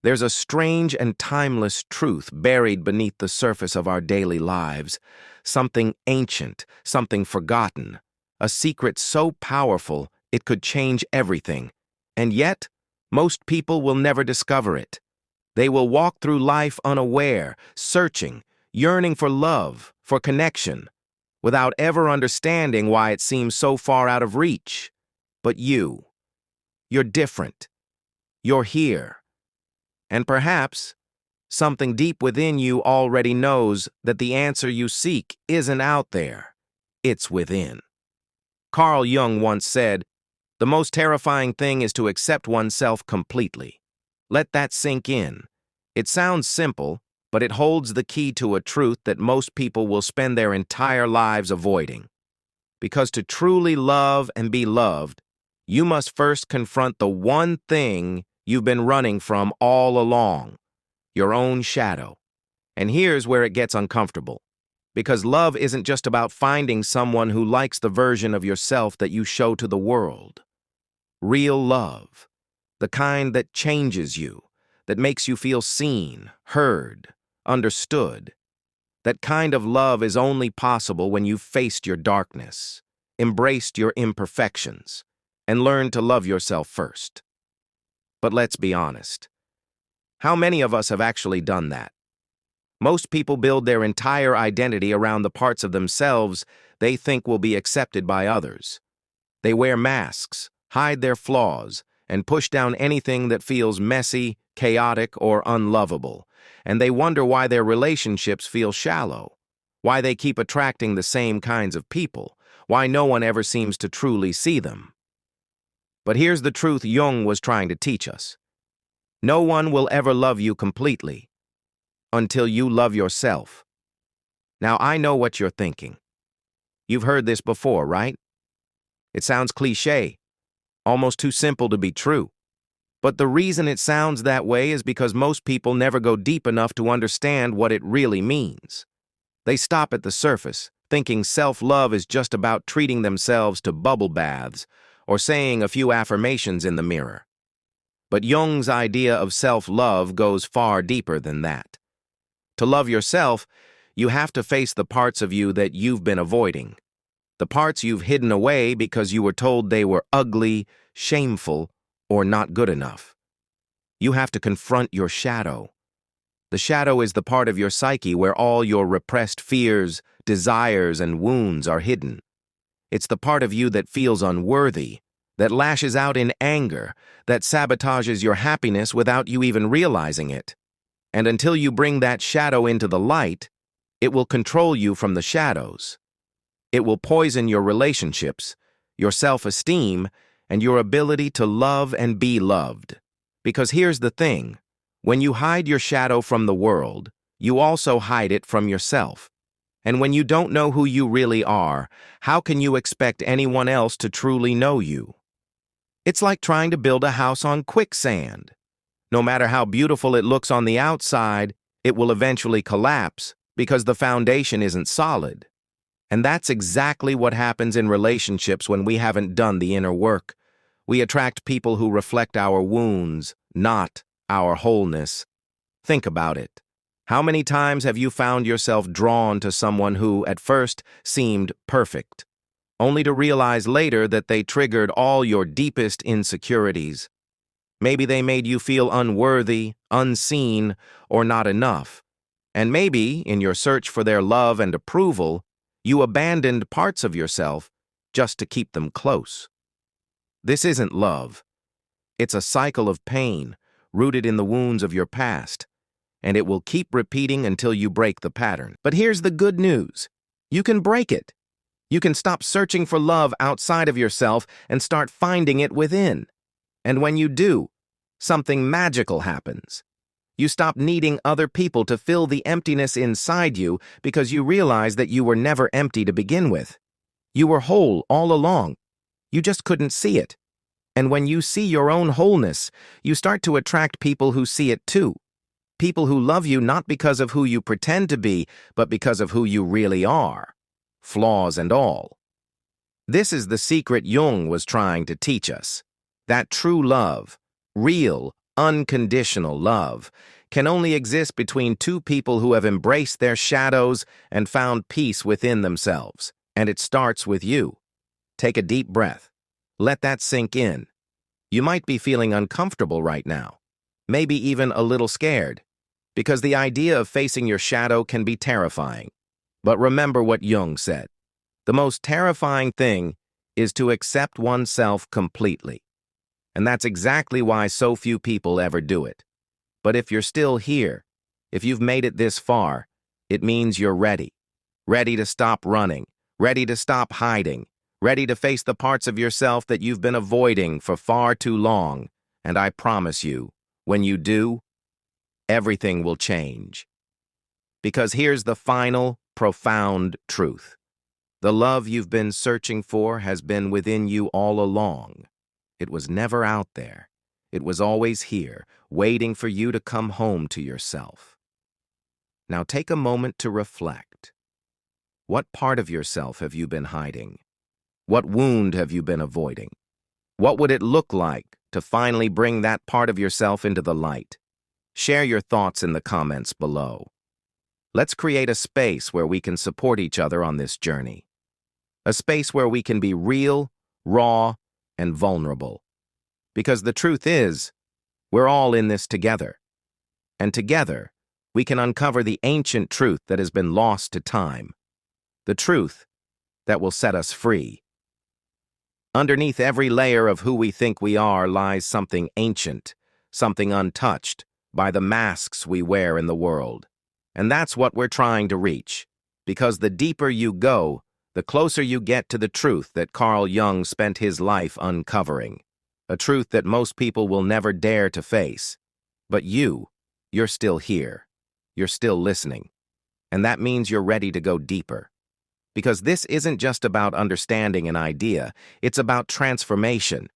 There's a strange and timeless truth buried beneath the surface of our daily lives, something ancient, something forgotten, a secret so powerful it could change everything. And yet, most people will never discover it. They will walk through life unaware, searching, yearning for love, for connection, without ever understanding why it seems so far out of reach. But you're different. You're here. And perhaps something deep within you already knows that the answer you seek isn't out there. It's within. Carl Jung once said, "The most terrifying thing is to accept oneself completely." Let that sink in. It sounds simple, but it holds the key to a truth that most people will spend their entire lives avoiding. Because to truly love and be loved, you must first confront the one thing you've been running from all along, your own shadow. And here's where it gets uncomfortable. Because love isn't just about finding someone who likes the version of yourself that you show to the world. Real love, the kind that changes you, that makes you feel seen, heard, understood. That kind of love is only possible when you've faced your darkness, embraced your imperfections, and learned to love yourself first. But let's be honest. How many of us have actually done that? Most people build their entire identity around the parts of themselves they think will be accepted by others. They wear masks, hide their flaws, and push down anything that feels messy, chaotic, or unlovable. And they wonder why their relationships feel shallow, why they keep attracting the same kinds of people, why no one ever seems to truly see them. But here's the truth Jung was trying to teach us. No one will ever love you completely until you love yourself. Now, I know what you're thinking. You've heard this before, right? It sounds cliché, almost too simple to be true. But the reason it sounds that way is because most people never go deep enough to understand what it really means. They stop at the surface, thinking self-love is just about treating themselves to bubble baths or saying a few affirmations in the mirror. But Jung's idea of self-love goes far deeper than that. To love yourself, you have to face the parts of you that you've been avoiding. The parts you've hidden away because you were told they were ugly, shameful, or not good enough. You have to confront your shadow. The shadow is the part of your psyche where all your repressed fears, desires, and wounds are hidden. It's the part of you that feels unworthy, that lashes out in anger, that sabotages your happiness without you even realizing it. And until you bring that shadow into the light, it will control you from the shadows. It will poison your relationships, your self-esteem, and your ability to love and be loved. Because here's the thing, when you hide your shadow from the world, you also hide it from yourself. And when you don't know who you really are, how can you expect anyone else to truly know you? It's like trying to build a house on quicksand. No matter how beautiful it looks on the outside, it will eventually collapse because the foundation isn't solid. And that's exactly what happens in relationships when we haven't done the inner work. We attract people who reflect our wounds, not our wholeness. Think about it. How many times have you found yourself drawn to someone who, at first, seemed perfect, only to realize later that they triggered all your deepest insecurities? Maybe they made you feel unworthy, unseen, or not enough. And maybe, in your search for their love and approval, you abandoned parts of yourself just to keep them close. This isn't love. It's a cycle of pain rooted in the wounds of your past, and it will keep repeating until you break the pattern. But here's the good news. You can break it. You can stop searching for love outside of yourself and start finding it within. And when you do, something magical happens. You stop needing other people to fill the emptiness inside you because you realize that you were never empty to begin with. You were whole all along. You just couldn't see it. And when you see your own wholeness, you start to attract people who see it too. People who love you not because of who you pretend to be, but because of who you really are, flaws and all. This is the secret Jung was trying to teach us. That true love, real, unconditional love, can only exist between two people who have embraced their shadows and found peace within themselves. And it starts with you. Take a deep breath. Let that sink in. You might be feeling uncomfortable right now, maybe even a little scared, because the idea of facing your shadow can be terrifying. But remember what Jung said. The most terrifying thing is to accept oneself completely. And that's exactly why so few people ever do it. But if you're still here, if you've made it this far, it means you're ready. Ready to stop running, ready to stop hiding, ready to face the parts of yourself that you've been avoiding for far too long. And I promise you, when you do, everything will change. Because here's the final, profound truth. The love you've been searching for has been within you all along. It was never out there. It was always here, waiting for you to come home to yourself. Now take a moment to reflect. What part of yourself have you been hiding? What wound have you been avoiding? What would it look like to finally bring that part of yourself into the light? Share your thoughts in the comments below. Let's create a space where we can support each other on this journey. A space where we can be real, raw, and vulnerable. Because the truth is, we're all in this together. And together, we can uncover the ancient truth that has been lost to time. The truth that will set us free. Underneath every layer of who we think we are lies something ancient, something untouched by the masks we wear in the world. And that's what we're trying to reach. Because the deeper you go, the closer you get to the truth that Carl Jung spent his life uncovering. A truth that most people will never dare to face. But you're still here. You're still listening. And that means you're ready to go deeper. Because this isn't just about understanding an idea, it's about transformation.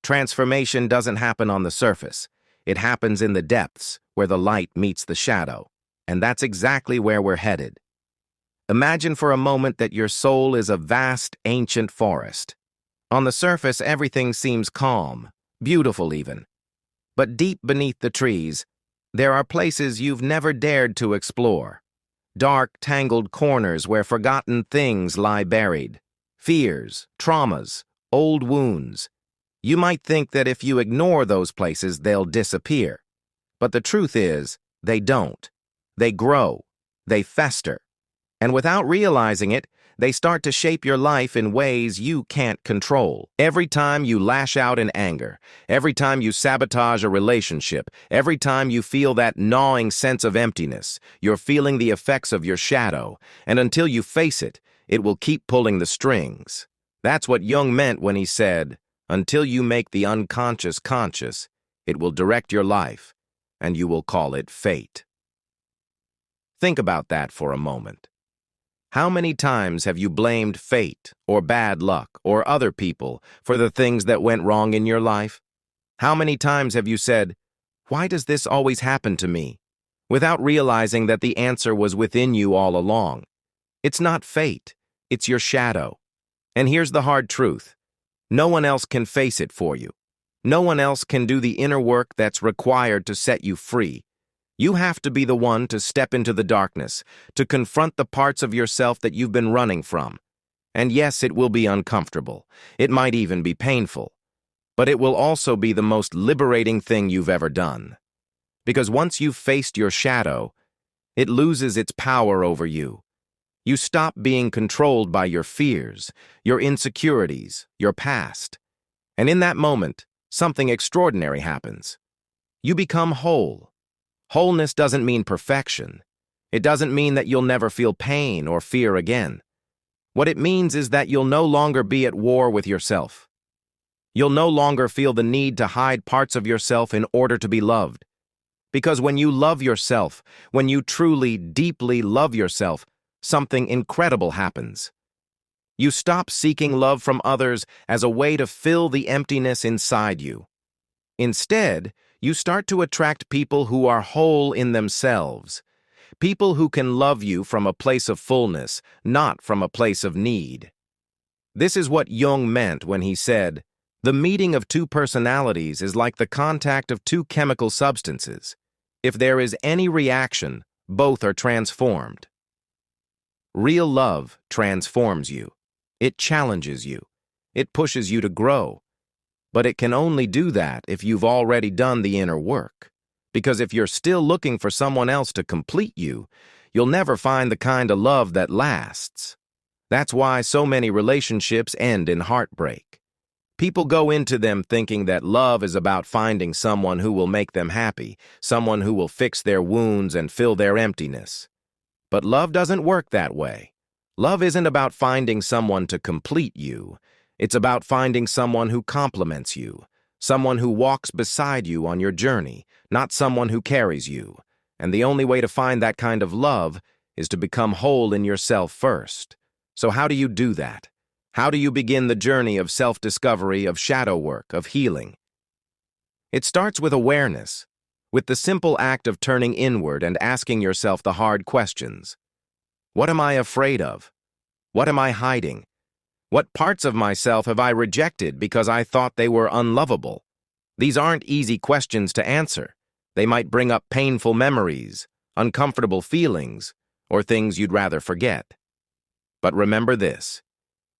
Transformation doesn't happen on the surface. It happens in the depths, where the light meets the shadow. And that's exactly where we're headed. Imagine for a moment that your soul is a vast, ancient forest. On the surface, everything seems calm, beautiful even. But deep beneath the trees, there are places you've never dared to explore. Dark, tangled corners where forgotten things lie buried. Fears, traumas, old wounds. You might think that if you ignore those places, they'll disappear. But the truth is, they don't. They grow. They fester. And without realizing it, they start to shape your life in ways you can't control. Every time you lash out in anger, every time you sabotage a relationship, every time you feel that gnawing sense of emptiness, you're feeling the effects of your shadow, and until you face it, it will keep pulling the strings. That's what Jung meant when he said, until you make the unconscious conscious, it will direct your life, and you will call it fate. Think about that for a moment. How many times have you blamed fate or bad luck or other people for the things that went wrong in your life? How many times have you said, "Why does this always happen to me?" without realizing that the answer was within you all along? It's not fate, it's your shadow. And here's the hard truth. No one else can face it for you. No one else can do the inner work that's required to set you free. You have to be the one to step into the darkness, to confront the parts of yourself that you've been running from. And yes, it will be uncomfortable. It might even be painful. But it will also be the most liberating thing you've ever done. Because once you've faced your shadow, it loses its power over you. You stop being controlled by your fears, your insecurities, your past. And in that moment, something extraordinary happens. You become whole. Wholeness doesn't mean perfection. It doesn't mean that you'll never feel pain or fear again. What it means is that you'll no longer be at war with yourself. You'll no longer feel the need to hide parts of yourself in order to be loved. Because when you love yourself, when you truly, deeply love yourself, something incredible happens. You stop seeking love from others as a way to fill the emptiness inside you. Instead, you start to attract people who are whole in themselves. People who can love you from a place of fullness, not from a place of need. This is what Jung meant when he said, The meeting of two personalities is like the contact of two chemical substances. If there is any reaction, both are transformed. Real love transforms you. It challenges you. It pushes you to grow. But it can only do that if you've already done the inner work. Because if you're still looking for someone else to complete you, you'll never find the kind of love that lasts. That's why so many relationships end in heartbreak. People go into them thinking that love is about finding someone who will make them happy, someone who will fix their wounds and fill their emptiness. But love doesn't work that way. Love isn't about finding someone to complete you. It's about finding someone who complements you, someone who walks beside you on your journey, not someone who carries you. And the only way to find that kind of love is to become whole in yourself first. So how do you do that? How do you begin the journey of self-discovery, of shadow work, of healing? It starts with awareness, with the simple act of turning inward and asking yourself the hard questions. What am I afraid of? What am I hiding? What parts of myself have I rejected because I thought they were unlovable? These aren't easy questions to answer. They might bring up painful memories, uncomfortable feelings, or things you'd rather forget. But remember this.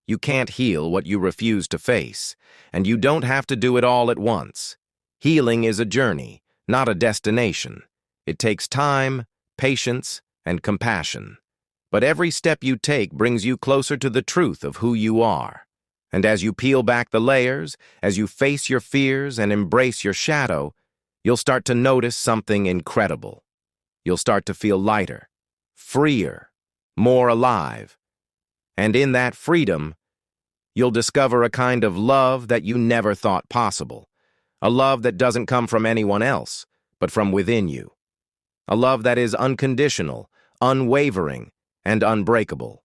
You can't heal what you refuse to face, and you don't have to do it all at once. Healing is a journey, not a destination. It takes time, patience, and compassion. But every step you take brings you closer to the truth of who you are. And as you peel back the layers, as you face your fears and embrace your shadow, you'll start to notice something incredible. You'll start to feel lighter, freer, more alive. And in that freedom, you'll discover a kind of love that you never thought possible. A love that doesn't come from anyone else, but from within you. A love that is unconditional, unwavering, and unbreakable.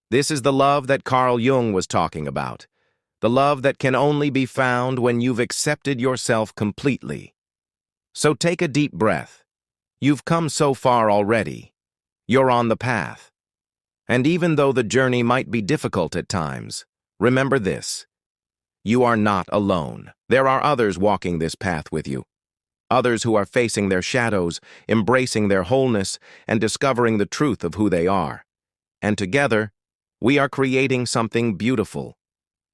This is the love that Carl Jung was talking about. The love that can only be found when you've accepted yourself completely. So take a deep breath. You've come so far already. You're on the path. And even though the journey might be difficult at times, remember this. You are not alone. There are others walking this path with you. Others who are facing their shadows, embracing their wholeness, and discovering the truth of who they are. And together, we are creating something beautiful.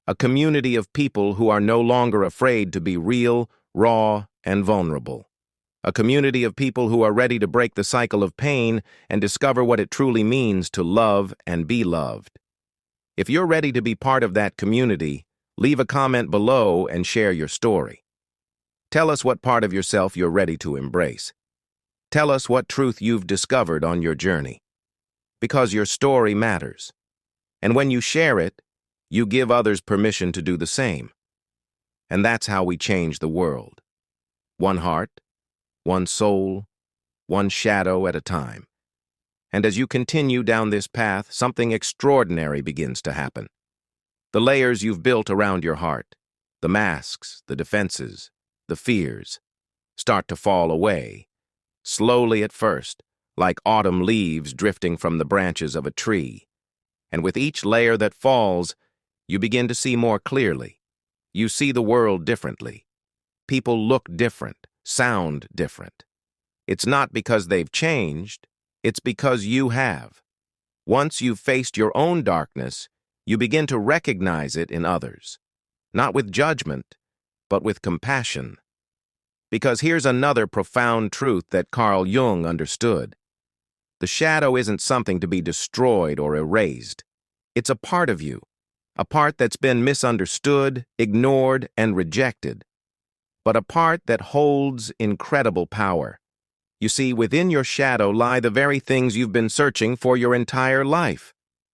A community of people who are no longer afraid to be real, raw, and vulnerable. A community of people who are ready to break the cycle of pain and discover what it truly means to love and be loved. If you're ready to be part of that community, leave a comment below and share your story. Tell us what part of yourself you're ready to embrace. Tell us what truth you've discovered on your journey. Because your story matters. And when you share it, you give others permission to do the same. And that's how we change the world. One heart, one soul, one shadow at a time. And as you continue down this path, something extraordinary begins to happen. The layers you've built around your heart, the masks, the defenses, the fears, start to fall away, slowly at first, like autumn leaves drifting from the branches of a tree. And with each layer that falls, you begin to see more clearly. You see the world differently. People look different, sound different. It's not because they've changed, it's because you have. Once you've faced your own darkness, you begin to recognize it in others. Not with judgment, but with compassion. Because here's another profound truth that Carl Jung understood. The shadow isn't something to be destroyed or erased. It's a part of you, a part that's been misunderstood, ignored, and rejected, but a part that holds incredible power. You see, within your shadow lie the very things you've been searching for your entire life.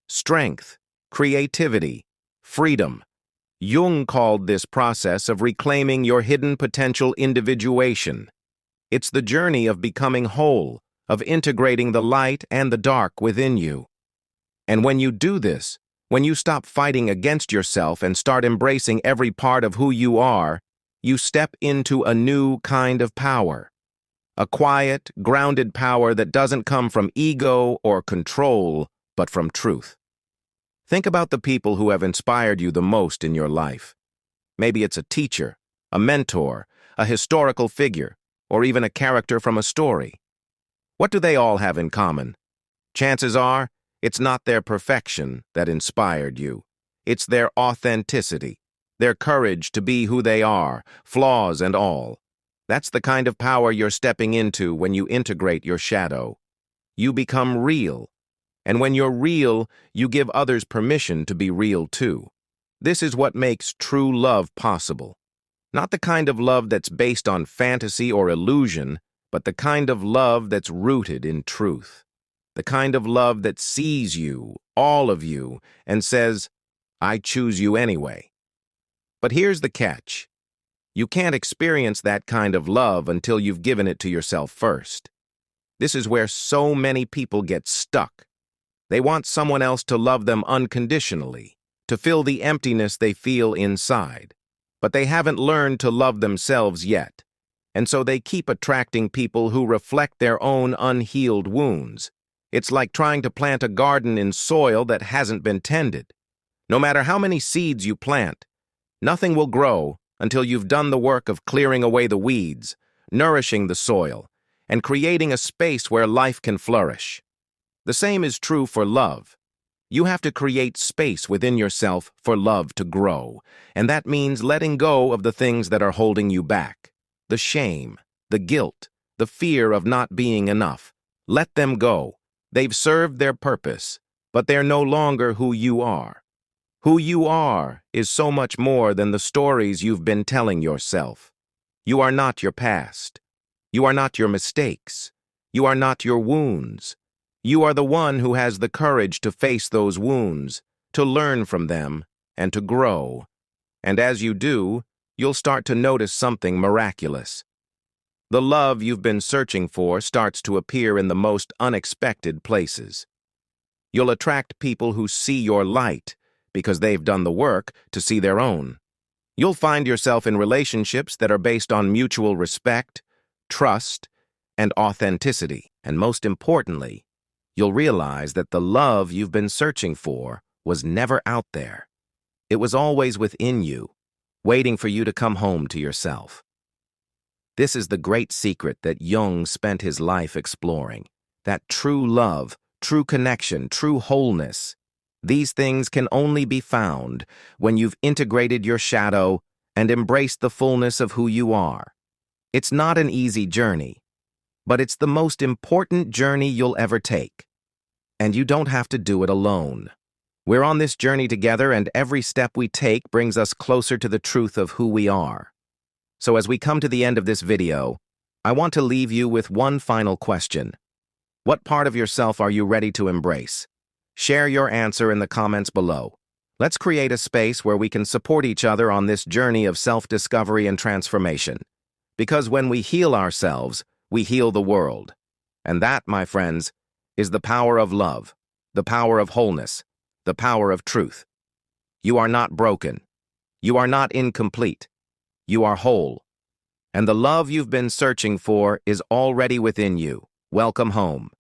Strength, creativity, freedom. Jung called this process of reclaiming your hidden potential individuation. It's the journey of becoming whole, of integrating the light and the dark within you. And when you do this, when you stop fighting against yourself and start embracing every part of who you are, you step into a new kind of power. A quiet, grounded power that doesn't come from ego or control, but from truth. Think about the people who have inspired you the most in your life. Maybe it's a teacher, a mentor, a historical figure, or even a character from a story. What do they all have in common? Chances are, it's not their perfection that inspired you. It's their authenticity, their courage to be who they are, flaws and all. That's the kind of power you're stepping into when you integrate your shadow. You become real. And when you're real, you give others permission to be real too. This is what makes true love possible. Not the kind of love that's based on fantasy or illusion, but the kind of love that's rooted in truth. The kind of love that sees you, all of you, and says, I choose you anyway. But here's the catch. You can't experience that kind of love until you've given it to yourself first. This is where so many people get stuck. They want someone else to love them unconditionally, to fill the emptiness they feel inside. But they haven't learned to love themselves yet, and so they keep attracting people who reflect their own unhealed wounds. It's like trying to plant a garden in soil that hasn't been tended. No matter how many seeds you plant, nothing will grow until you've done the work of clearing away the weeds, nourishing the soil, and creating a space where life can flourish. The same is true for love. You have to create space within yourself for love to grow, and that means letting go of the things that are holding you back. The shame, the guilt, the fear of not being enough. Let them go. They've served their purpose, but they're no longer who you are. Who you are is so much more than the stories you've been telling yourself. You are not your past. You are not your mistakes. You are not your wounds. You are the one who has the courage to face those wounds, to learn from them, and to grow. And as you do, you'll start to notice something miraculous. The love you've been searching for starts to appear in the most unexpected places. You'll attract people who see your light because they've done the work to see their own. You'll find yourself in relationships that are based on mutual respect, trust, and authenticity. And most importantly, you'll realize that the love you've been searching for was never out there. It was always within you, waiting for you to come home to yourself. This is the great secret that Jung spent his life exploring. That true love, true connection, true wholeness. These things can only be found when you've integrated your shadow and embraced the fullness of who you are. It's not an easy journey, but it's the most important journey you'll ever take. And you don't have to do it alone. We're on this journey together, and every step we take brings us closer to the truth of who we are. So as we come to the end of this video, I want to leave you with one final question. What part of yourself are you ready to embrace? Share your answer in the comments below. Let's create a space where we can support each other on this journey of self-discovery and transformation. Because when we heal ourselves, we heal the world. And that, my friends, is the power of love, the power of wholeness, the power of truth. You are not broken. You are not incomplete. You are whole. And the love you've been searching for is already within you. Welcome home.